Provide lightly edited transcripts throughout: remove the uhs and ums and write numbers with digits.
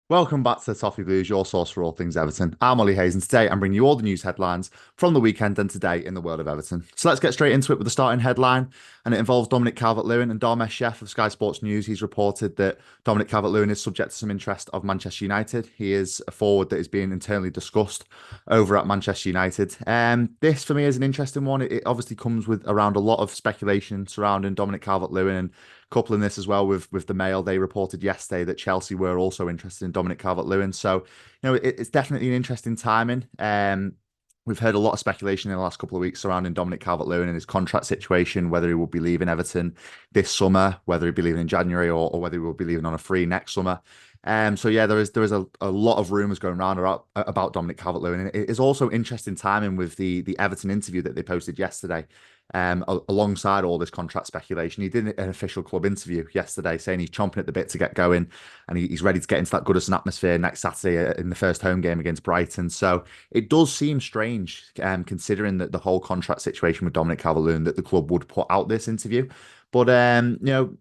Welcome back to the Toffee Blues, your source for all things Everton. I'm Ollie Hayes, and today I'm bringing you all the news headlines from the weekend and today in the world of Everton. So let's get straight into it with the starting headline, and it involves Dominic Calvert-Lewin and Dharmesh Chef of Sky Sports News. He's reported that Dominic Calvert-Lewin is subject to some interest of Manchester United. He is a forward that is being internally discussed over at Manchester United. This for me is an interesting one. It obviously comes with around a lot of speculation surrounding Dominic Calvert-Lewin, and coupling this as well with the Mail, they reported yesterday that Chelsea were also interested in Dominic Calvert-Lewin. So, it's definitely an interesting timing. We've heard a lot of speculation in the last couple of weeks surrounding Dominic Calvert-Lewin and his contract situation, whether he will be leaving Everton this summer, whether he'll be leaving in January, or whether he will be leaving on a free next summer. So yeah, there is a lot of rumours going around about Dominic Calvert-Lewin. And it is also interesting timing with the Everton interview that they posted yesterday. Alongside all this contract speculation, he did an official club interview yesterday saying he's chomping at the bit to get going, and he's ready to get into that Goodison atmosphere next Saturday in the first home game against Brighton. So it does seem strange, considering that the whole contract situation with Dominic Calvert-Lewin, that the club would put out this interview. But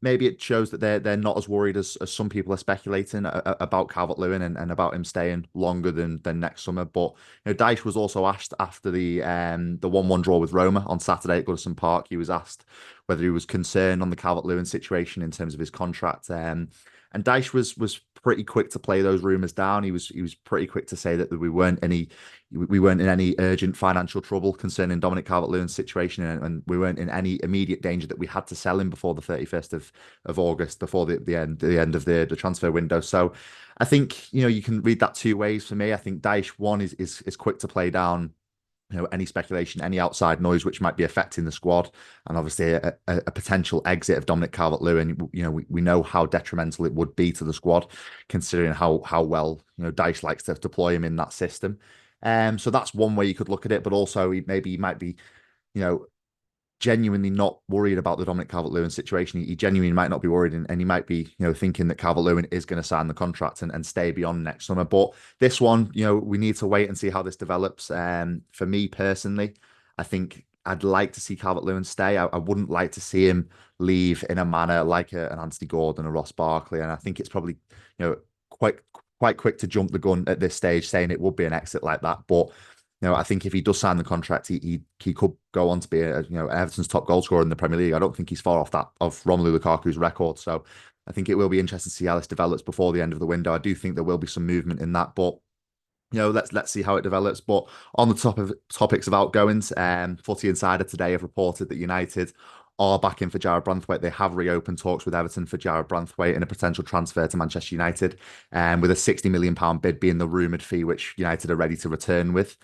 maybe it shows that they're not as worried as some people are speculating about Calvert-Lewin and about him staying longer than next summer. But Dyche was also asked after the 1-1 draw with Roma on Saturday at Goodison Park. He was asked whether he was concerned on the Calvert-Lewin situation in terms of his contract. And Dyche was pretty quick to play those rumours down. He was pretty quick to say that we weren't in any urgent financial trouble concerning Dominic Calvert-Lewin's situation, and we weren't in any immediate danger that we had to sell him before the 31st of August, before the end of the transfer window. So I think you can read that two ways for me. I think Dyche, one, is quick to play down any speculation, any outside noise which might be affecting the squad, and obviously a potential exit of Dominic Calvert-Lewin. We know how detrimental it would be to the squad, considering how well Dyche likes to deploy him in that system. So that's one way you could look at it, but also maybe he might be, you know, genuinely not worried about the Dominic Calvert-Lewin situation. He genuinely might not be worried, and he might be, thinking that Calvert-Lewin is going to sign the contract and stay beyond next summer. But this one, we need to wait and see how this develops. For me personally, I think I'd like to see Calvert-Lewin stay. I wouldn't like to see him leave in a manner like an Anthony Gordon or Ross Barkley. And I think it's probably, quite quite quick to jump the gun at this stage, saying it would be an exit like that. But I think if he does sign the contract, he could go on to be Everton's top goal scorer in the Premier League. I don't think he's far off that of Romelu Lukaku's record. So I think it will be interesting to see how this develops before the end of the window. I do think there will be some movement in that, but let's see how it develops. But on the topics of outgoings, Footy Insider today have reported that United are back in for Jarrad Branthwaite. They have reopened talks with Everton for Jarrad Branthwaite in a potential transfer to Manchester United, with a £60 million bid being the rumoured fee, which United are ready to return with.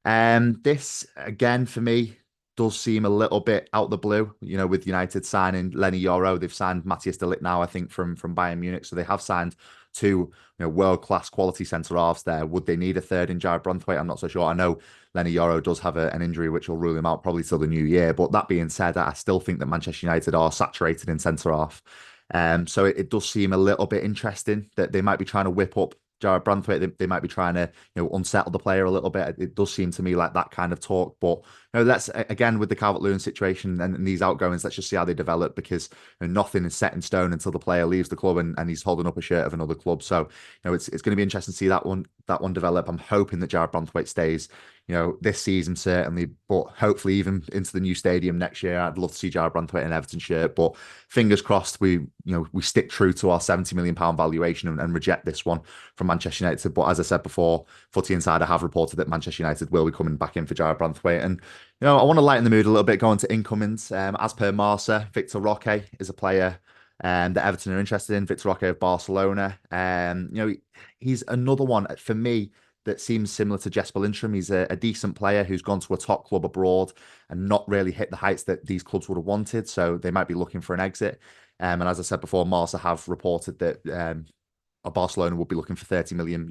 This again for me does seem a little bit out the blue. With United signing Lenny Yoro, they've signed Matthias de Ligt now, I think from Bayern Munich. So they have signed two world-class quality centre halves there. Would they need a third in Jarrad Branthwaite? I'm not so sure. I know Lenny Yoro does have an injury which will rule him out probably till the new year. But that being said, I still think that Manchester United are saturated in centre half. So it does seem a little bit interesting that they might be trying to whip up Jarrad Branthwaite. They might be trying to unsettle the player a little bit. It does seem to me like that kind of talk. But let's again, with the Calvert-Lewin situation and these outgoings, let's just see how they develop, because nothing is set in stone until the player leaves the club and he's holding up a shirt of another club. So it's going to be interesting to see that one develop. I'm hoping that Jarrad Branthwaite stays this season certainly, but hopefully even into the new stadium next year. I'd love to see Jarrad Branthwaite in an Everton shirt, but fingers crossed we stick true to our £70 million valuation and reject this one from Manchester United. But as I said before, Footy Insider have reported that Manchester United will be coming back in for Jarrad Branthwaite. And I want to lighten the mood a little bit, going to incomings. As per Marca, Victor Roque is a player that Everton are interested in. Victor Roque of Barcelona. He's another one for me that seems similar to Jesper Lindstrom. He's a decent player who's gone to a top club abroad and not really hit the heights that these clubs would have wanted. So they might be looking for an exit. And as I said before, Marca have reported that Barcelona will be looking for €30 million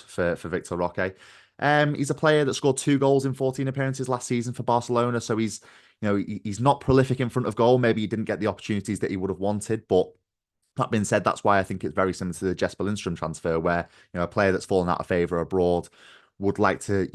for Victor Roque. He's a player that scored 2 goals in 14 appearances last season for Barcelona. So he's not prolific in front of goal. Maybe he didn't get the opportunities that he would have wanted, but that being said, that's why I think it's very similar to the Jesper Lindstrom transfer, where a player that's fallen out of favour abroad would like to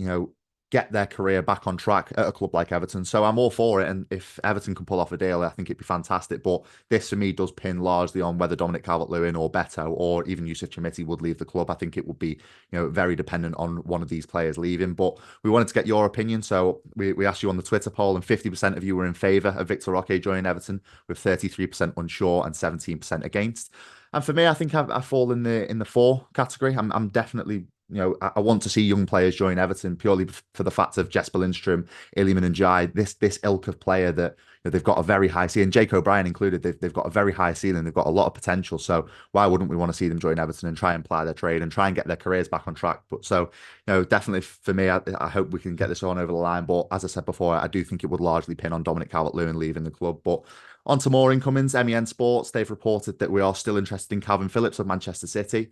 get their career back on track at a club like Everton. So I'm all for it. And if Everton can pull off a deal, I think it'd be fantastic. But this for me does pin largely on whether Dominic Calvert-Lewin or Beto or even Yusuf Chamiti would leave the club. I think it would be, very dependent on one of these players leaving. But we wanted to get your opinion. So we asked you on the Twitter poll, and 50% of you were in favour of Victor Roque joining Everton, with 33% unsure and 17% against. And for me, I think I fall in the four category. I'm definitely, I want to see young players join Everton purely for the fact of Jesper Lindstrom, Iliman Ndiaye, this ilk of player that, they've got a very high ceiling. Jake O'Brien included, they've got a very high ceiling. They've got a lot of potential. So why wouldn't we want to see them join Everton and try and ply their trade and try and get their careers back on track? But so, definitely for me, I hope we can get this on over the line. But as I said before, I do think it would largely pin on Dominic Calvert-Lewin leaving the club. But on to more incomings. MEN Sports, they've reported that we are still interested in Calvin Phillips of Manchester City,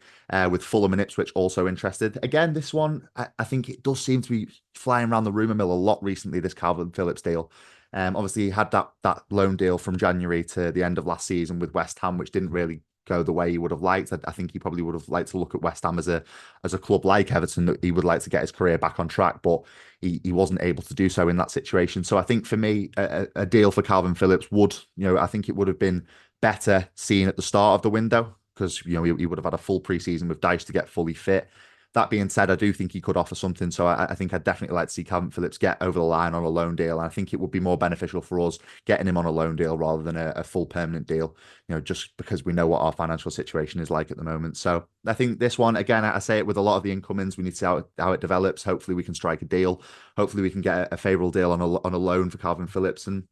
with Fulham and Ipswich also interested. Again, this one, I think it does seem to be flying around the rumour mill a lot recently, this Calvin Phillips deal. Obviously, he had that loan deal from January to the end of last season with West Ham, which didn't really go the way he would have liked. I think he probably would have liked to look at West Ham as a club like Everton, that he would like to get his career back on track, but he wasn't able to do so in that situation. So I think for me, a deal for Calvin Phillips would, I think it would have been better seen at the start of the window, because he would have had a full preseason with Dyche to get fully fit. That being said, I do think he could offer something. So I think I'd definitely like to see Calvin Phillips get over the line on a loan deal. And I think it would be more beneficial for us getting him on a loan deal rather than a full permanent deal, just because we know what our financial situation is like at the moment. So I think this one, again, I say it with a lot of the incomings, we need to see how it develops. Hopefully we can strike a deal. Hopefully we can get a favourable deal on a loan for Calvin Phillips, and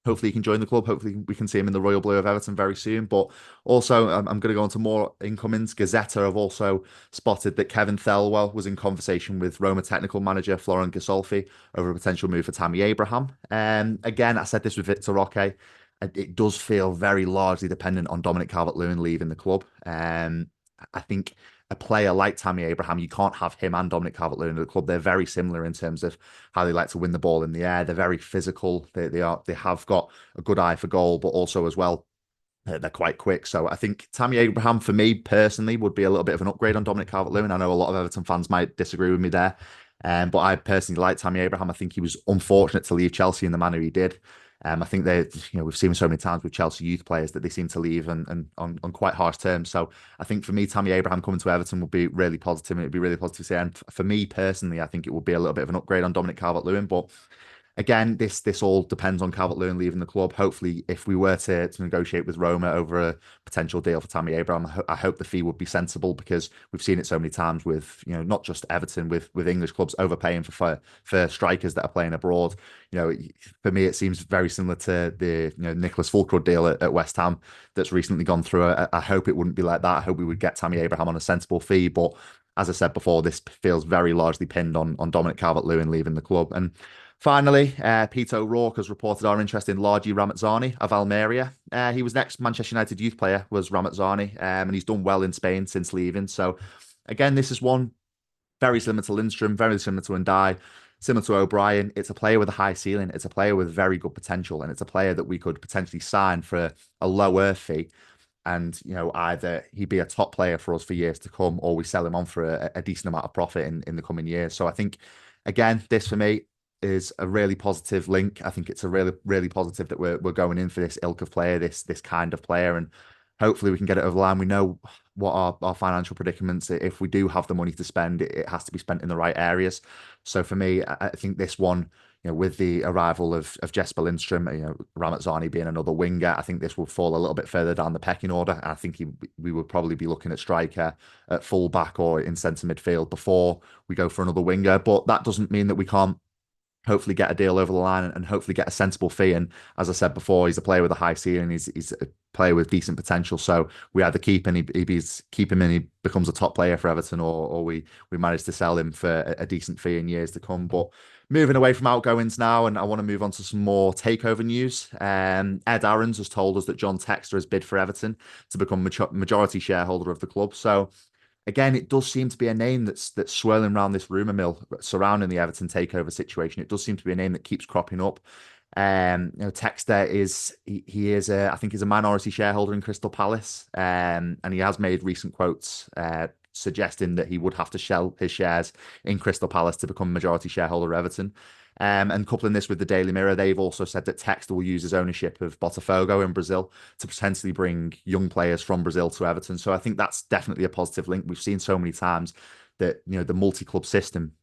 hopefully he can join the club. Hopefully we can see him in the Royal Blue of Everton very soon. But also, I'm going to go on to more incomings. Gazzetta have also spotted that Kevin Thelwell was in conversation with Roma technical manager Florent Gisolfi over a potential move for Tammy Abraham. Again, I said this with Victor Roque. It does feel very largely dependent on Dominic Calvert-Lewin leaving the club. I think a player like Tammy Abraham, you can't have him and Dominic Calvert-Lewin in the club. They're very similar in terms of how they like to win the ball in the air. They're very physical. They have got a good eye for goal, but also as well, they're quite quick. So I think Tammy Abraham, for me personally, would be a little bit of an upgrade on Dominic Calvert-Lewin. I know a lot of Everton fans might disagree with me there. But I personally like Tammy Abraham. I think he was unfortunate to leave Chelsea in the manner he did. I think we've seen so many times with Chelsea youth players that they seem to leave and on quite harsh terms. So I think for me, Tammy Abraham coming to Everton would be really positive. And it'd be really positive to see. And for me personally, I think it would be a little bit of an upgrade on Dominic Calvert-Lewin. But again, this all depends on Calvert-Lewin leaving the club. Hopefully, if we were to negotiate with Roma over a potential deal for Tammy Abraham, I hope the fee would be sensible, because we've seen it so many times with, not just Everton, with English clubs overpaying for strikers that are playing abroad. For me, it seems very similar to the Nicholas Fulkrug deal at West Ham that's recently gone through. I hope it wouldn't be like that. I hope we would get Tammy Abraham on a sensible fee, but as I said before, this feels very largely pinned on Dominic Calvert-Lewin leaving the club. And finally, Peter O'Rourke has reported our interest in Largi Ramazzani of Almeria. He was next Manchester United youth player, was Ramazzani, and he's done well in Spain since leaving. So again, this is one very similar to Lindstrom, very similar to Ndiaye, similar to O'Brien. It's a player with a high ceiling. It's a player with very good potential, and it's a player that we could potentially sign for a lower fee. And either he'd be a top player for us for years to come, or we sell him on for a decent amount of profit in the coming years. So I think, again, this for me is a really positive link. I think it's a really, really positive that we're going in for this ilk of player, this kind of player, and hopefully we can get it over the line. We know what our financial predicaments. If we do have the money to spend, it has to be spent in the right areas. So for me, I think this one, with the arrival of Jesper Lindstrom, Ramazzani being another winger, I think this will fall a little bit further down the pecking order. I think we would probably be looking at striker, at full back, or in centre midfield before we go for another winger. But that doesn't mean that we can't hopefully get a deal over the line and hopefully get a sensible fee. And as I said before, he's a player with a high ceiling. He's a player with decent potential. So we either keep him and he becomes a top player for Everton, or we manage to sell him for a decent fee in years to come. But moving away from outgoings now, and I want to move on to some more takeover news. Ed Aarons has told us that John Textor has bid for Everton to become majority shareholder of the club. So again, it does seem to be a name that's swirling around this rumour mill surrounding the Everton takeover situation. It does seem to be a name that keeps cropping up. Texter I think he's a minority shareholder in Crystal Palace, and he has made recent quotes suggesting that he would have to sell his shares in Crystal Palace to become majority shareholder of Everton. And coupling this with the Daily Mirror, they've also said that Textor will use his ownership of Botafogo in Brazil to potentially bring young players from Brazil to Everton. So I think that's definitely a positive link. We've seen so many times that the multi-club system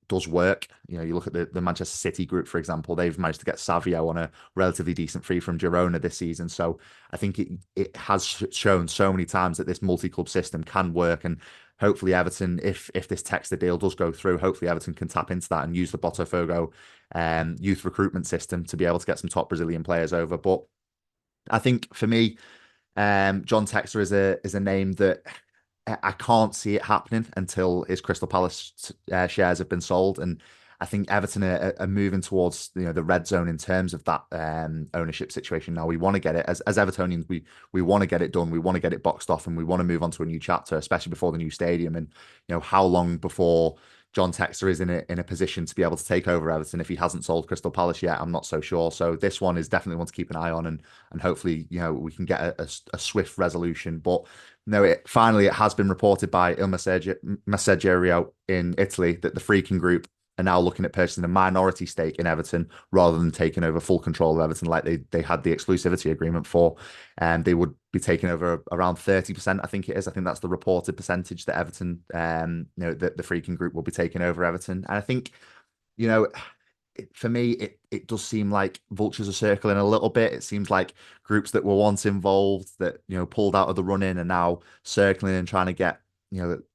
does work. You look at the Manchester City group, for example, they've managed to get Savio on a relatively decent free from Girona this season. So I think it has shown so many times that this multi-club system can work, and hopefully Everton, if this Textor deal does go through, hopefully Everton can tap into that and use the Botafogo youth recruitment system to be able to get some top Brazilian players over. But I think for me, John Textor is a name that I can't see it happening until his Crystal Palace shares have been sold. And I think Everton are moving towards the red zone in terms of that ownership situation. Now we want to get it as Evertonians, we want to get it done. We want to get it boxed off, and we want to move on to a new chapter, especially before the new stadium. And how long before John Textor is in a position to be able to take over Everton if he hasn't sold Crystal Palace yet? I'm not so sure. So this one is definitely one to keep an eye on, and hopefully we can get a swift resolution. But no, finally it has been reported by Il Messaggero in Italy that the Freaking Group are now looking at purchasing a minority stake in Everton rather than taking over full control of Everton like they had the exclusivity agreement for. And they would be taking over around 30%, I think it is. I think that's the reported percentage that Everton, the Freaking Group will be taking over Everton. And I think, for me, it does seem like vultures are circling a little bit. It seems like groups that were once involved that, pulled out of the run-in are now circling and trying to get,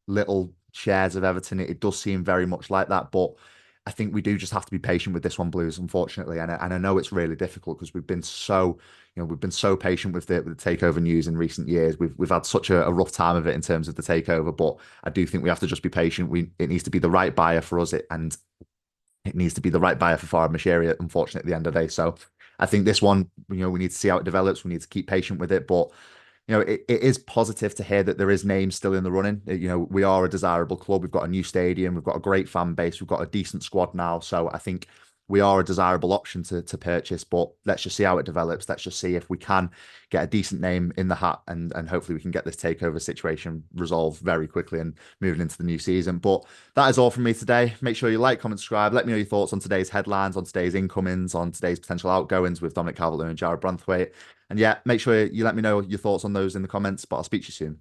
little shares of Everton. It does seem very much like that, but I think we do just have to be patient with this one, Blues, unfortunately. And I know it's really difficult because we've been so patient with the takeover news in recent years. We've had such a rough time of it in terms of the takeover, but I do think we have to just be patient. It needs to be the right buyer for us, and it needs to be the right buyer for Farhad Moshiri, unfortunately, at the end of the day. So I think this one, we need to see how it develops. We need to keep patient with it, but it is positive to hear that there is names still in the running. We are a desirable club. We've got a new stadium. We've got a great fan base. We've got a decent squad now. So I think we are a desirable option to purchase, but let's just see how it develops. Let's just see if we can get a decent name in the hat, and hopefully we can get this takeover situation resolved very quickly and moving into the new season. But that is all from me today. Make sure you like, comment, subscribe. Let me know your thoughts on today's headlines, on today's incomings, on today's potential outgoings with Dominic Calvert-Lewin and Jarrad Branthwaite. And yeah, make sure you let me know your thoughts on those in the comments, but I'll speak to you soon.